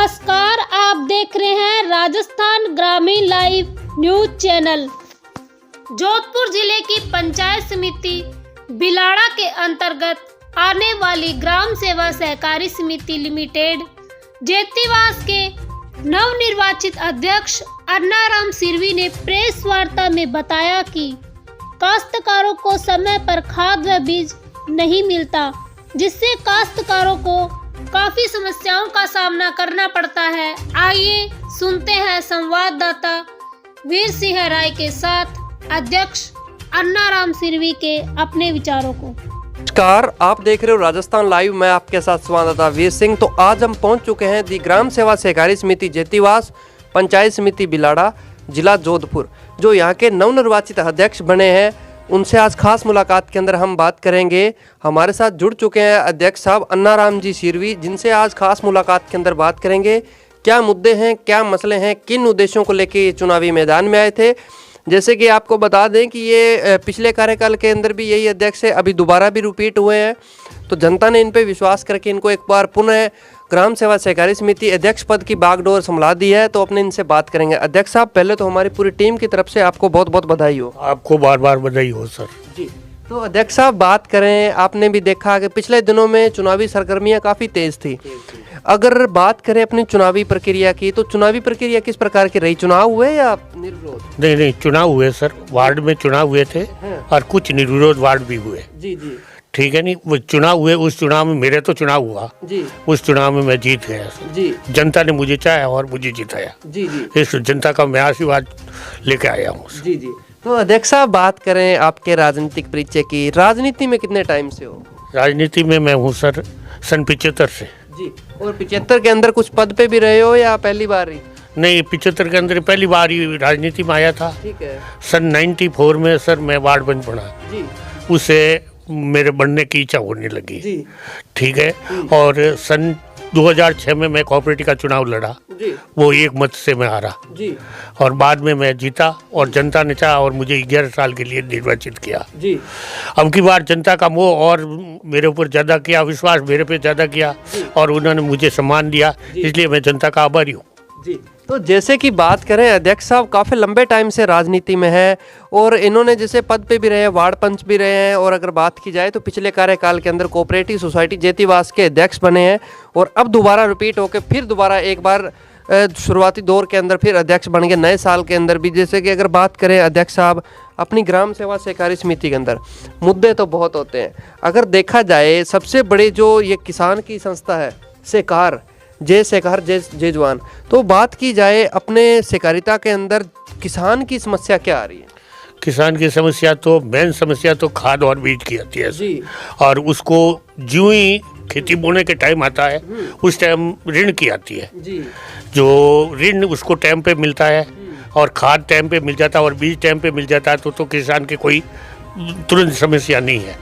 नमस्कार, आप देख रहे हैं राजस्थान ग्रामीण लाइव न्यूज चैनल। जोधपुर जिले की पंचायत समिति बिलाड़ा के अंतर्गत आने वाली ग्राम सेवा सहकारी समिति लिमिटेड जेतीवास के नवनिर्वाचित अध्यक्ष अन्नाराम सिरवी ने प्रेस वार्ता में बताया कि काश्तकारों को समय पर खाद व बीज नहीं मिलता, जिससे काश्तकारों को काफी समस्याओं का सामना करना पड़ता है। आइए सुनते हैं संवाददाता वीर सिंह राय के साथ अध्यक्ष अन्नाराम सिरवी के अपने विचारों को। नमस्कार, आप देख रहे हो राजस्थान लाइव। मैं आपके साथ संवाददाता वीर सिंह। तो आज हम पहुंच चुके हैं दी ग्राम सेवा सहकारी समिति जेतीवास, पंचायत समिति बिलाड़ा, जिला जोधपुर, जो यहाँ के नवनिर्वाचित अध्यक्ष बने हैं। उनसे आज खास मुलाकात के अंदर हम बात करेंगे। हमारे साथ जुड़ चुके हैं अध्यक्ष साहब अन्नाराम जी सिरवी, जिनसे आज खास मुलाकात के अंदर बात करेंगे क्या मुद्दे हैं, क्या मसले हैं, किन उद्देश्यों को लेकर ये चुनावी मैदान में आए थे। जैसे कि आपको बता दें कि ये पिछले कार्यकाल के अंदर भी यही अध्यक्ष है, अभी दोबारा भी रिपीट हुए हैं। तो जनता ने इन पे विश्वास करके इनको एक बार पुनः ग्राम सेवा सहकारी समिति अध्यक्ष पद की बागडोर संभाला दी है। तो अपने इनसे बात करेंगे। अध्यक्ष साहब, पहले तो हमारी पूरी टीम की तरफ से आपको बहुत बहुत बधाई हो। आपको बार बार बधाई हो सर जी। तो अध्यक्ष साहब, बात करें, आपने भी देखा कि पिछले दिनों में चुनावी सरगर्मियां काफ़ी तेज थी। अगर बात करें अपनी चुनावी प्रक्रिया की, तो चुनावी प्रक्रिया किस प्रकार की रही? चुनाव हुए या निर्विरोध? नहीं, चुनाव हुए सर, वार्ड में चुनाव हुए थे और कुछ निर्विरोध वार्ड भी हुए। जी जी, ठीक है। नहीं, वो चुनाव हुए, उस चुनाव में मेरे तो चुनाव हुआ जी, उस चुनाव में मैं जीत गया सर। जी, जनता ने मुझे चाहा और मुझे जिताया। जी जी, इस जनता का मैं आशीर्वाद लेके आया हूँ। जी जी। तो अध्यक्ष साहब, बात करें आपके राजनीतिक परिचय की, राजनीति में कितने टाइम से हो? राजनीति में मैं हूँ सर सन 75 से। जी। और 75 के अंदर कुछ पद पे भी रहे हो या पहली बार ही? नहीं, 75 के अंदर पहली बार ही राजनीति में आया था। ठीक है। सन 94 में सर मैं वार्ड बन पड़ा। जी। उसे मेरे बनने की इच्छा होने लगी। जी। ठीक है। और सन 2006 में मैं कोऑपरेटिव का चुनाव लड़ा। जी। वो एक मत से मैं हारा। जी। और बाद में मैं जीता और जनता ने चाहा और मुझे 11 साल के लिए निर्वाचित किया। जी। अब की बार जनता का मोह और मेरे ऊपर ज़्यादा किया, विश्वास मेरे पे ज़्यादा किया और उन्होंने मुझे सम्मान दिया, इसलिए मैं जनता का आभारी हूँ। जी। तो जैसे कि बात करें, अध्यक्ष साहब काफ़ी लंबे टाइम से राजनीति में है और इन्होंने जैसे पद पे भी रहे, वार्ड पंच भी रहे हैं, और अगर बात की जाए तो पिछले कार्यकाल के अंदर कोऑपरेटिव सोसाइटी जेतीवास के अध्यक्ष बने हैं और अब दोबारा रिपीट होकर फिर दोबारा एक बार शुरुआती दौर के अंदर फिर अध्यक्ष बन गए नए साल के अंदर भी। जैसे कि अगर बात करें अध्यक्ष साहब, अपनी ग्राम सेवा सहकारी समिति के अंदर मुद्दे तो बहुत होते हैं। अगर देखा जाए, सबसे बड़े जो ये किसान की संस्था है सहकार, जय सहकार जय जवान, तो बात की जाए अपने सहकारिता के अंदर किसान की समस्या क्या आ रही है? किसान की समस्या तो मेन समस्या तो खाद और बीज की आती है जी। और उसको ज्यों ही खेती बोने के टाइम आता है उस टाइम ऋण की आती है। जी। जो ऋण उसको टाइम पे मिलता है और खाद टाइम पे मिल जाता है और बीज टाइम पे मिल जाता है तो किसान के कोई तुरंत समस्या नहीं है।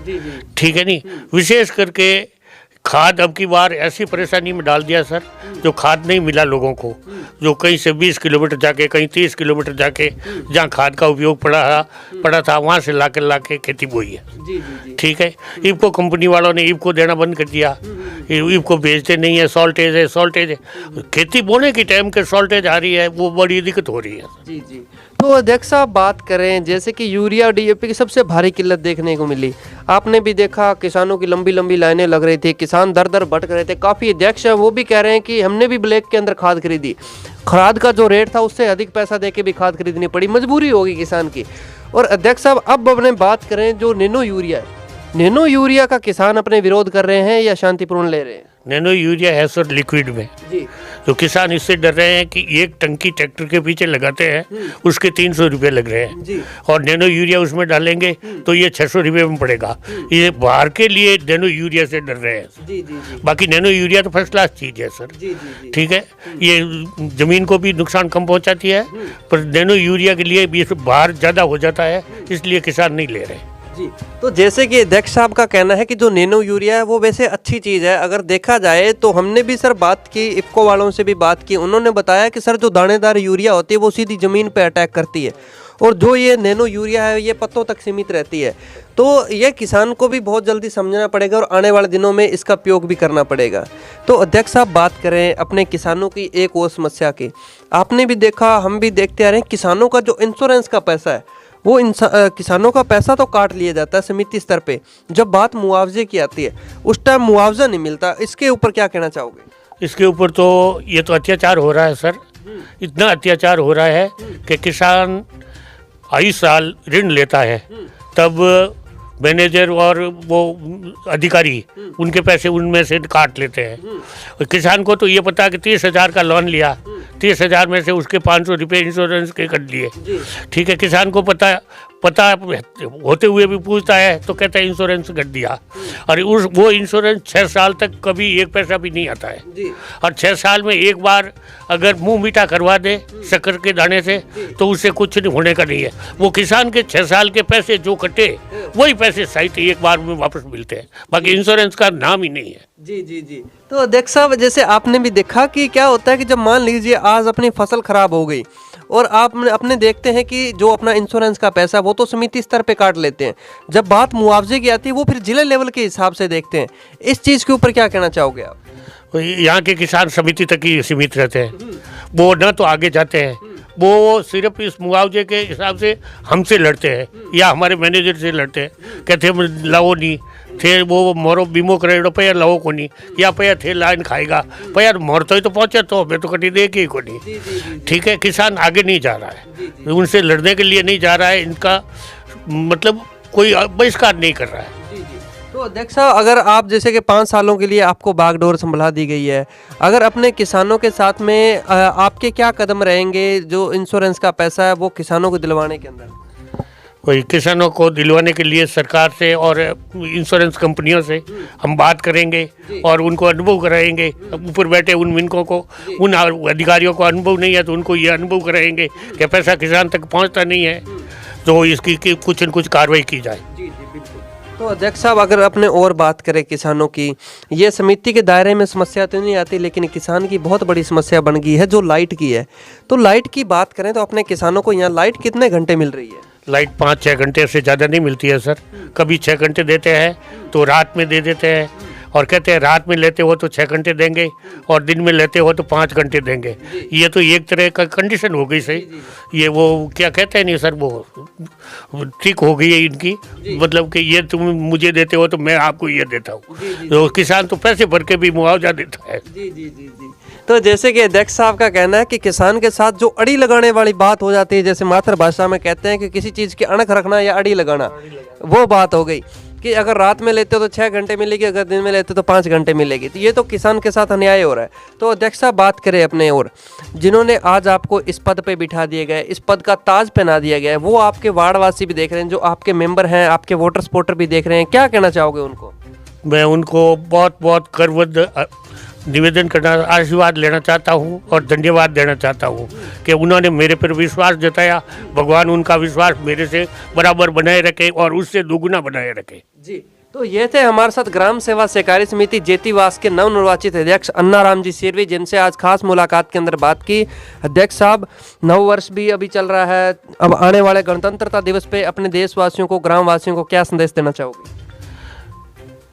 ठीक है। नहीं, विशेष करके खाद अब की बार ऐसी परेशानी में डाल दिया सर, जो खाद नहीं मिला लोगों को, जो कहीं से 20 किलोमीटर जाके, कहीं 30 किलोमीटर जाके जहाँ खाद का उपयोग पड़ा था वहाँ से लाके खेती बोई है। ठीक है। इफको कंपनी वालों ने इफको देना बंद कर दिया, इफको बेचते नहीं है, सॉल्टेज है। खेती बोने की टाइम के सॉल्टेज आ रही है, वो बड़ी दिक्कत हो रही है। जी जी। तो अध्यक्ष साहब, बात करें जैसे कि यूरिया और डीएपी की सबसे भारी किल्लत देखने को मिली। आपने भी देखा, किसानों की लंबी लंबी लाइनें लग रही थी, किसान दर दर भटक रहे थे। काफ़ी अध्यक्ष हैं वो भी कह रहे हैं कि हमने भी ब्लैक के अंदर खाद खरीदी, खाद का जो रेट था उससे अधिक पैसा दे के भी खाद खरीदनी पड़ी, मजबूरी होगी किसान की। और अध्यक्ष साहब, अब अपने बात करें जो नैनो यूरिया है, नैनो यूरिया का किसान अपने विरोध कर रहे हैं या शांतिपूर्ण ले रहे हैं? नैनो यूरिया है सर लिक्विड में। जी। तो किसान इससे डर रहे हैं कि एक टंकी ट्रैक्टर के पीछे लगाते हैं, उसके 300 रुपये लग रहे हैं। जी। और नैनो यूरिया उसमें डालेंगे तो ये 600 रुपये में पड़ेगा। ये बाहर के लिए नैनो यूरिया से डर रहे हैं। जी जी। बाकी नैनो यूरिया तो फर्स्ट क्लास चीज़ है सर। जी जी। ठीक है। ये ज़मीन को भी नुकसान कम पहुँचाती है, पर नैनो यूरिया के लिए भी बाहर ज़्यादा हो जाता है, इसलिए किसान नहीं ले रहे। जी। तो जैसे कि अध्यक्ष साहब का कहना है कि जो नैनो यूरिया है वो वैसे अच्छी चीज़ है। अगर देखा जाए तो हमने भी सर बात की, इफको वालों से भी बात की, उन्होंने बताया कि सर जो दानेदार यूरिया होती है वो सीधी ज़मीन पे अटैक करती है और जो ये नैनो यूरिया है ये पत्तों तक सीमित रहती है। तो ये किसान को भी बहुत जल्दी समझना पड़ेगा और आने वाले दिनों में इसका उपयोग भी करना पड़ेगा। तो अध्यक्ष साहब, बात करें अपने किसानों की एक और समस्या की, आपने भी देखा, हम भी देखते आ रहे हैं, किसानों का जो इंश्योरेंस का पैसा है वो किसानों का पैसा तो काट लिया जाता है समिति स्तर पे, जब बात मुआवजे की आती है उस टाइम मुआवजा नहीं मिलता। इसके ऊपर क्या कहना चाहोगे? इसके ऊपर तो ये तो अत्याचार हो रहा है सर, इतना अत्याचार हो रहा है कि किसान आई साल ऋण लेता है, तब मैनेजर और वो अधिकारी उनके पैसे उनमें से काट लेते हैं। और किसान को तो ये पता है कि 30,000 का लोन लिया, 30,000 में से उसके 500 रुपये इंश्योरेंस के कट लिए। ठीक है, किसान को पता होते हुए भी पूछता है तो कहता है इंश्योरेंस कट दिया, और वो इंश्योरेंस 6 साल तक कभी एक पैसा भी नहीं आता है। और 6 साल में एक बार अगर मुंह मीठा करवा दे शक्कर के दाने से तो उससे कुछ नहीं होने का नहीं है। वो किसान के 6 साल के पैसे जो कटे वही पैसे सहित एक बार में वापस मिलते हैं, बाकी इंश्योरेंस का नाम ही नहीं है। जी जी जी। तो अध्यक्ष साहब, जैसे आपने भी देखा कि क्या होता है कि जब मान लीजिए आज अपनी फसल खराब हो गई और आप अपने देखते हैं कि जो अपना इंश्योरेंस का पैसा वो तो समिति स्तर पे काट लेते हैं, जब बात मुआवजे की आती है वो फिर जिले लेवल के हिसाब से देखते हैं। इस चीज़ के ऊपर क्या कहना चाहोगे आप? यहाँ के किसान समिति तक ही सीमित रहते हैं, वो न तो आगे जाते हैं, वो सिर्फ इस मुआवजे के हिसाब से हमसे लड़ते हैं या हमारे मैनेजर से लड़ते हैं। कहते हैं लाओ नहीं थे वो मोरो बीमो करेड़ो पैर लाओ को नहीं, या पैर थे लाइन खाएगा पैर मोर तो ही तो पहुँचे तो हमें तो कटी देगी को नहीं। ठीक है, किसान आगे नहीं जा रहा है, उनसे लड़ने के लिए नहीं जा रहा है, इनका मतलब कोई बहिष्कार नहीं कर रहा है। तो अध्यक्ष साहब, अगर आप जैसे कि 5 सालों के लिए आपको बागडोर संभाला दी गई है, अगर अपने किसानों के साथ में आपके क्या कदम रहेंगे जो इंश्योरेंस का पैसा है वो किसानों को दिलवाने के अंदर? वही किसानों को दिलवाने के लिए सरकार से और इंश्योरेंस कंपनियों से हम बात करेंगे और उनको अनुभव कराएंगे। ऊपर बैठे उन मिनकों को, उन अधिकारियों को अनुभव नहीं है तो उनको ये अनुभव कराएंगे कि पैसा किसान तक पहुंचता नहीं है, तो इसकी कुछ न कुछ कार्रवाई की जाए। तो अध्यक्ष साहब, अगर अपने और बात करें किसानों की, ये समिति के दायरे में समस्या तो नहीं आती, लेकिन किसान की बहुत बड़ी समस्या बन गई है जो लाइट की है। तो लाइट की बात करें तो अपने किसानों को यहाँ लाइट कितने घंटे मिल रही है? लाइट 5-6 घंटे से ज़्यादा नहीं मिलती है सर। कभी 6 घंटे देते हैं तो रात में दे देते हैं, और कहते हैं रात में लेते हो तो 6 घंटे देंगे और दिन में लेते हो तो 5 घंटे देंगे। ये तो एक तरह का कंडीशन हो गई सही, ये वो क्या कहते हैं नहीं सर, वो ठीक हो गई है इनकी, मतलब कि ये तुम मुझे देते हो तो मैं आपको ये देता हूँ। तो किसान तो पैसे भर के भी मुआवजा देता है। जी जी जी जी। तो जैसे कि अध्यक्ष साहब का कहना है कि किसान के साथ जो अड़ी लगाने वाली बात हो जाती है, जैसे मातृभाषा में कहते हैं कि किसी चीज़ की अणख रखना या अड़ी लगाना, वो बात हो गई कि अगर रात में लेते हो तो 6 घंटे मिलेगी, अगर दिन में लेते हो तो 5 घंटे मिलेगी। तो ये तो किसान के साथ अन्याय हो रहा है। तो अध्यक्ष साहब, बात करें अपने और जिन्होंने आज आपको इस पद पे बिठा दिए गए, इस पद का ताज पहना दिया गया है, वो आपके वार्डवासी भी देख रहे हैं, जो आपके मेंबर हैं, आपके वोटर सपोर्टर भी देख रहे हैं, क्या कहना चाहोगे उनको? मैं उनको बहुत बहुत करवद निवेदन करना, आशीर्वाद लेना चाहता हूँ और धन्यवाद देना चाहता हूँ कि उन्होंने मेरे पर विश्वास जताया। भगवान उनका विश्वास मेरे से बराबर बनाए रखे और उससे दुगुना बनाए रखे। जी, तो ये थे हमारे साथ ग्राम सेवा सहकारी समिति जेतीवास के नवनिर्वाचित अध्यक्ष अन्नाराम जी सिरवी, जिनसे आज खास मुलाकात के अंदर बात की। अध्यक्ष साहब, नववर्ष भी अभी चल रहा है, अब आने वाले गणतंत्रता दिवस पे अपने देशवासियों को, ग्रामवासियों को क्या संदेश देना चाहोगे?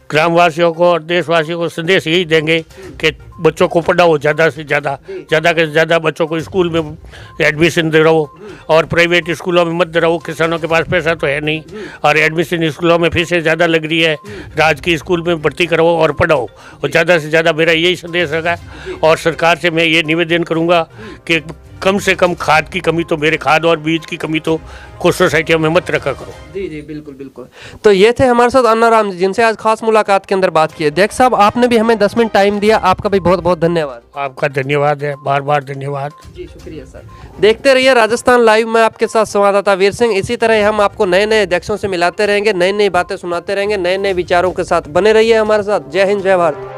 ग्रामवासियों को और देशवासियों को संदेश यही देंगे कि बच्चों को पढ़ाओ, ज़्यादा से ज़्यादा से ज़्यादा बच्चों को स्कूल में एडमिशन दे रहो और प्राइवेट स्कूलों में मत रहो। किसानों के पास पैसा तो है नहीं और एडमिशन स्कूलों में फीसें ज़्यादा लग रही है, राजकीय स्कूल में भर्ती करो और पढ़ाओ, और ज़्यादा से ज़्यादा मेरा यही संदेश होगा। और सरकार से मैं ये निवेदन करूँगा कि कम से कम खाद की कमी तो, मेरे खाद और बीज की कमी तो कुछ सोसाइटियों में मत रखा करो। जी जी, बिल्कुल बिल्कुल। तो ये थे हमारे साथ अन्नाराम जी, जिनसे आज खास मुलाकात के अंदर बात की। अध्यक्ष साहब, आपने भी हमें 10 मिनट टाइम दिया, आपका भी बहुत बहुत धन्यवाद। आपका धन्यवाद है, बार बार धन्यवाद। जी शुक्रिया सर। देखते रहिए राजस्थान लाइव में आपके साथ संवाददाता वीर सिंह। इसी तरह हम आपको नए नए अध्यक्षों से मिलाते रहेंगे, नई नई बातें सुनाते रहेंगे, नए नए विचारों के साथ बने रहिए हमारे साथ। जय हिंद, जय भारत।